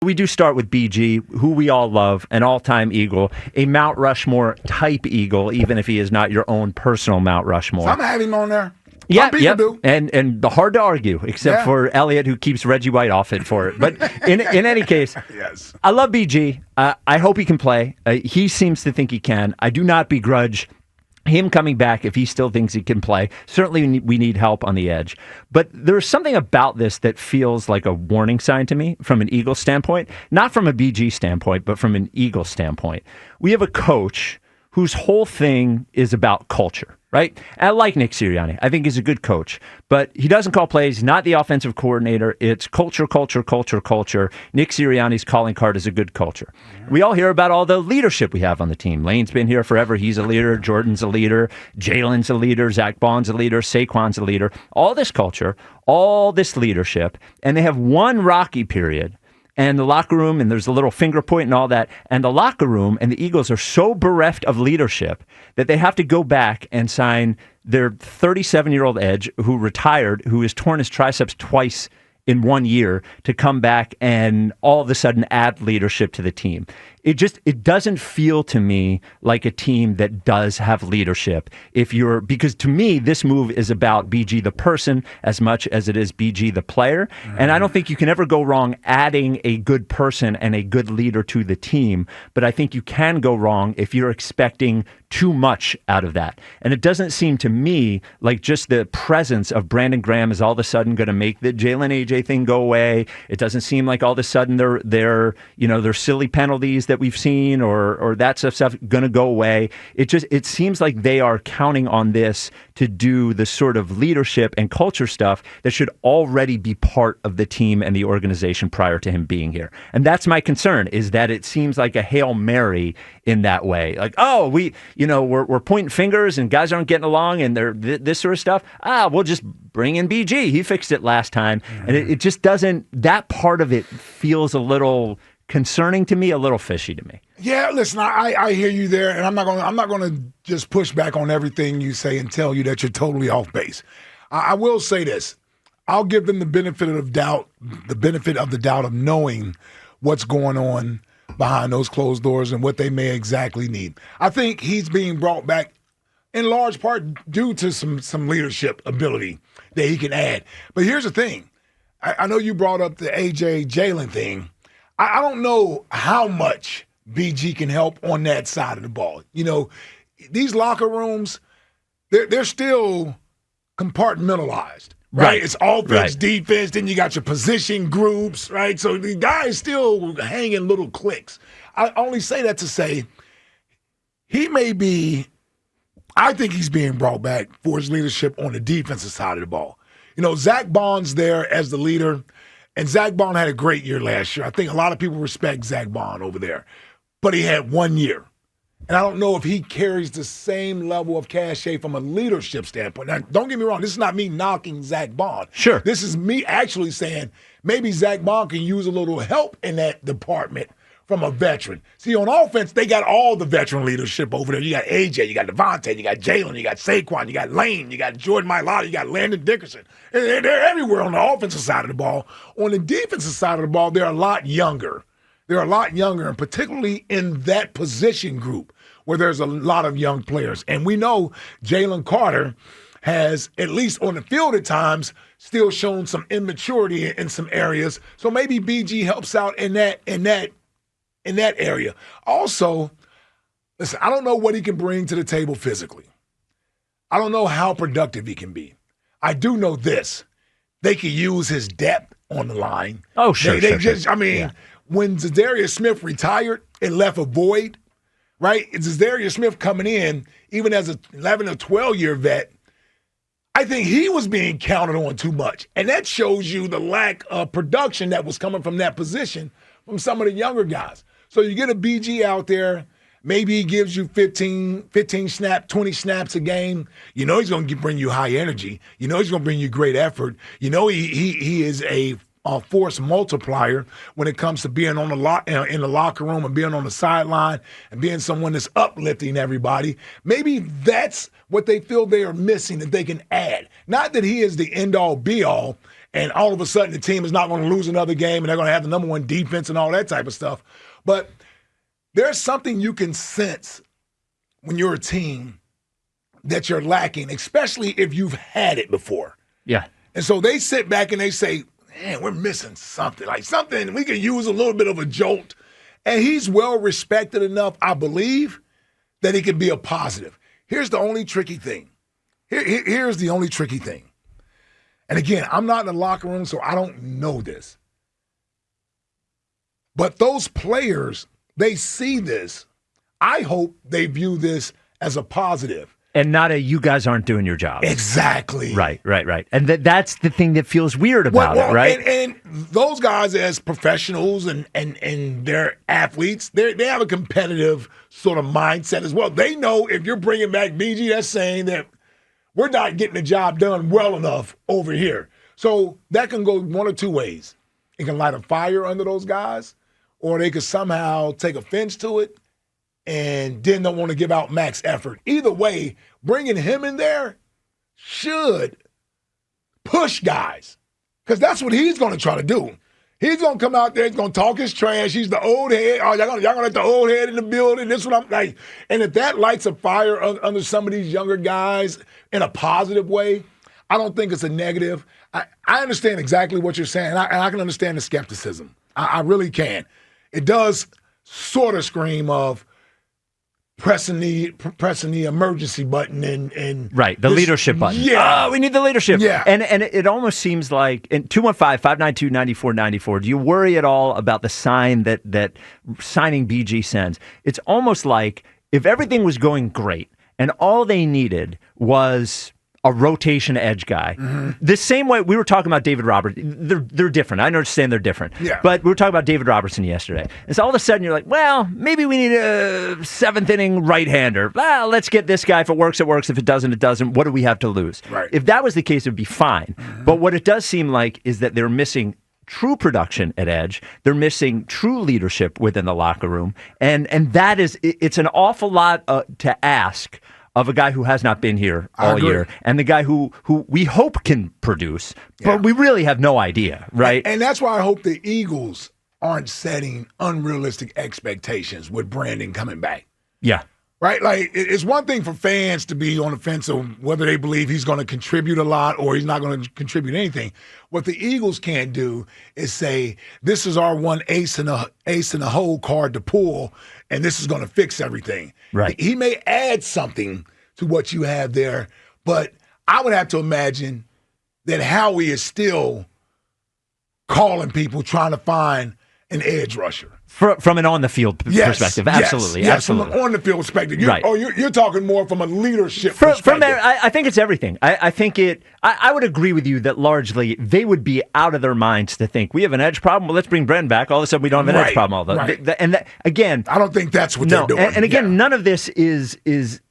We do start with BG, who we all love, an all-time Eagle, a Mount Rushmore type Eagle, even if he is not your own personal Mount Rushmore. Some have him on there. Yeah, Some people do. And hard to argue, except for Elliot, who keeps Reggie White off it for it. But in any case, yes. I love BG. I hope he can play. He seems to think he can. I do not begrudge him coming back if he still thinks he can play. Certainly we need help on the edge. But there's something about this that feels like a warning sign to me from an Eagles standpoint, not from a BG standpoint, but from an Eagles standpoint. We have a coach whose whole thing is about culture, right? I like Nick Sirianni. I think he's a good coach, but he doesn't call plays. He's not the offensive coordinator. It's culture, culture, culture, culture. Nick Sirianni's calling card is a good culture. We all hear about all the leadership we have on the team. Lane's been here forever. He's a leader. Jordan's a leader. Jalen's a leader. Zach Bond's a leader. Saquon's a leader. All this culture, all this leadership, and they have one rocky period. And the locker room, and there's a little finger point and all that. And the locker room and the Eagles are so bereft of leadership that they have to go back and sign their 37-year-old edge who retired, who has torn his triceps twice in 1 year, to come back and all of a sudden add leadership to the team. It doesn't feel to me like a team that does have leadership. Because to me, this move is about BG the person as much as it is BG the player. And I don't think you can ever go wrong adding a good person and a good leader to the team. But I think you can go wrong if you're expecting too much out of that. And it doesn't seem to me like just the presence of Brandon Graham is all of a sudden going to make the Jalen AJ thing go away. It doesn't seem like all of a sudden their silly penalties that we've seen or that stuff going to go away. It seems like they are counting on this to do the sort of leadership and culture stuff that should already be part of the team and the organization prior to him being here. And that's my concern, is that it seems like a Hail Mary in that way. Like, oh, we're pointing fingers and guys aren't getting along and they're this sort of stuff. We'll just bring in BG. He fixed it last time. And it just doesn't, that part of it feels a little concerning to me, a little fishy to me. Yeah, listen, I hear you there, and I'm not gonna just push back on everything you say and tell you that you're totally off base. I will say this. I'll give them the benefit of the doubt of knowing what's going on behind those closed doors and what they may exactly need. I think he's being brought back in large part due to some leadership ability that he can add. But here's the thing. I know you brought up the AJ Jalen thing. I don't know how much BG can help on that side of the ball. These locker rooms, they're still compartmentalized. Right? It's offense, defense, then you got your position groups, right? So the guys still hang in little cliques. I only say that to say I think he's being brought back for his leadership on the defensive side of the ball. Zach Bond's there as the leader, and Zach Bond had a great year last year. I think a lot of people respect Zach Bond over there, but he had 1 year. And I don't know if he carries the same level of cachet from a leadership standpoint. Now, don't get me wrong. This is not me knocking Zach Bond. Sure. This is me actually saying maybe Zach Bond can use a little help in that department from a veteran. See, on offense, they got all the veteran leadership over there. You got AJ, you got Devontae, you got Jalen, you got Saquon, you got Lane, you got Jordan Mailata, you got Landon Dickerson. They're everywhere on the offensive side of the ball. On the defensive side of the ball, they're a lot younger. And particularly in that position group where there's a lot of young players. And we know Jalen Carter has, at least on the field at times, still shown some immaturity in some areas. So maybe BG helps out in that area. Also, listen, I don't know what he can bring to the table physically. I don't know how productive he can be. I do know this. They could use his depth on the line. Oh, sure. When Zadarius Smith retired, it left a void, right? It's Zadarius Smith coming in, even as an 11 or 12-year vet, I think he was being counted on too much. And that shows you the lack of production that was coming from that position from some of the younger guys. So you get a BG out there, maybe he gives you 15 snaps, 20 snaps a game. He's going to bring you high energy. He's going to bring you great effort. He is a force multiplier when it comes to being on in the locker room and being on the sideline and being someone that's uplifting everybody. Maybe that's what they feel they are missing that they can add. Not that he is the end-all, be-all, and all of a sudden the team is not going to lose another game and they're going to have the number one defense and all that type of stuff. But there's something you can sense when you're a team that you're lacking, especially if you've had it before. Yeah. And so they sit back and they say, man, we're missing something. Like something, we could use a little bit of a jolt. And he's well respected enough, I believe, that he can be a positive. Here's the only tricky thing. Here's the only tricky thing. And again, I'm not in the locker room, so I don't know this. But those players, they see this. I hope they view this as a positive. And not a, you guys aren't doing your job. Exactly. Right. And that's the thing that feels weird about it, right? And those guys as professionals and they're athletes, they have a competitive sort of mindset as well. They know if you're bringing back BG, that's saying that we're not getting the job done well enough over here. So that can go one or two ways. It can light a fire under those guys, or they could somehow take offense to it and then don't want to give out max effort. Either way, bringing him in there should push guys, because that's what he's going to try to do. He's going to come out there, he's going to talk his trash. He's the old head. Oh, y'all going to let the old head in the building. This is what I'm like. And if that lights a fire under some of these younger guys in a positive way, I don't think it's a negative. I understand exactly what you're saying, and I can understand the skepticism. I really can. It does sort of scream of pressing the emergency button and right, the leadership button. Yeah. Oh, we need the leadership. Yeah. And it almost seems like, in 215-592-9494, do you worry at all about the sign that signing BG sends? It's almost like if everything was going great and all they needed was a rotation edge guy. Mm-hmm. The same way we were talking about David Robertson. They're different. I understand they're different. Yeah. But we were talking about David Robertson yesterday. And so all of a sudden you're like, well, maybe we need a seventh inning right-hander. Well, let's get this guy. If it works, it works. If it doesn't, it doesn't. What do we have to lose? Right. If that was the case, it would be fine. Mm-hmm. But what it does seem like is that they're missing true production at edge. They're missing true leadership within the locker room. And that is, it's an awful lot to ask of a guy who has not been here all year, and the guy who we hope can produce, but we really have no idea, right? And that's why I hope the Eagles aren't setting unrealistic expectations with Brandon coming back. Yeah. Right? Like, it's one thing for fans to be on the fence of whether they believe he's going to contribute a lot or he's not going to contribute anything. What the Eagles can't do is say, this is our one ace in a hole card to pull, and this is going to fix everything. Right. He may add something to what you have there, but I would have to imagine that Howie is still calling people, trying to find an edge rusher. From an on-the-field perspective, absolutely. Yes, from an on-the-field perspective. You're talking more from a leadership perspective. From there, I think it's everything. I would agree with you that largely they would be out of their minds to think, we have an edge problem, well, let's bring Brendan back. All of a sudden, we don't have an edge problem. Again, I don't think that's what they're doing. And again, none of this is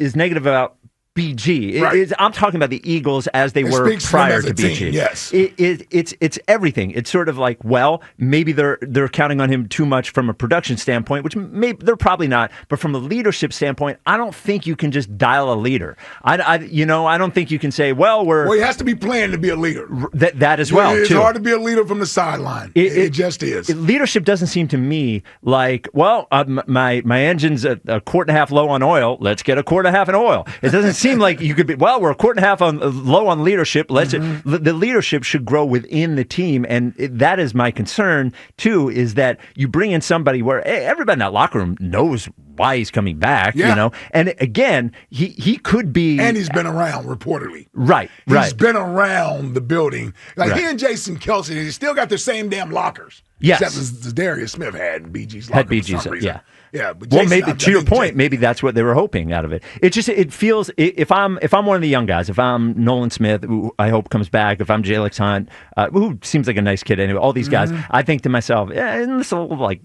negative about BG. Right. I'm talking about the Eagles as they were prior to BG. Team, yes. It's everything. It's sort of like, well, maybe they're counting on him too much from a production standpoint, which maybe they're probably not. But from a leadership standpoint, I don't think you can just dial a leader. I don't think you can say, well, he has to be playing to be a leader. That as well. It's hard to be a leader from the sideline. It just is. Leadership doesn't seem to me like, well, my engine's a quart and a half low on oil. Let's get a quart and a half in oil. It doesn't seem like you could be, well, we're a quart and a half low on leadership. The leadership should grow within the team, and that is my concern too. Is that you bring in somebody where everybody in that locker room knows why he's coming back, And again, he could be, and he's been around reportedly. Right. He's been around the building. Like he and Jason Kelsey, they still got the same damn lockers. Yes, except as Darius Smith had BG's locker. For some reason. Yeah, but well, maybe to your point, maybe that's what they were hoping out of it. It feels, if I'm one of the young guys, if I'm Nolan Smith, who I hope comes back, if I'm Jalex Hunt, who seems like a nice kid anyway, all these guys, I think to myself, isn't this a little like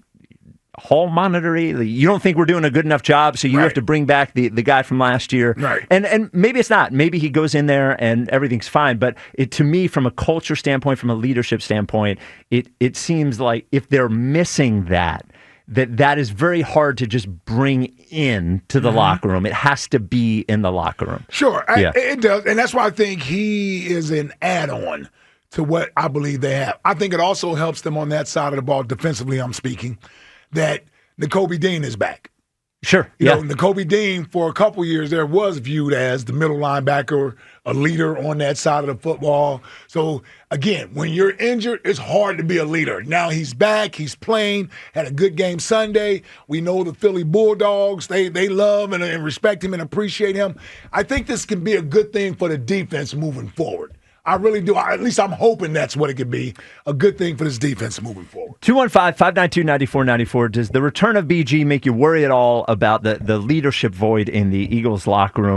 hall monitory? You don't think we're doing a good enough job, so you have to bring back the guy from last year. Right. And maybe it's not. Maybe he goes in there and everything's fine. But to me, from a culture standpoint, from a leadership standpoint, it seems like if they're missing that is very hard to just bring in to the locker room. It has to be in the locker room. Sure, it does. And that's why I think he is an add-on to what I believe they have. I think it also helps them on that side of the ball, defensively I'm speaking, that Nakobe Dean is back. Sure. You know, Nakobe Dean, for a couple years there, was viewed as the middle linebacker, a leader on that side of the football. So, again, when you're injured, it's hard to be a leader. Now he's back. He's playing. Had a good game Sunday. We know the Philly Bulldogs. They love and respect him and appreciate him. I think this can be a good thing for the defense moving forward. I really do. At least I'm hoping that's what it could be. A good thing for this defense moving forward. 215-592-9494. Does the return of BG make you worry at all about the leadership void in the Eagles locker room?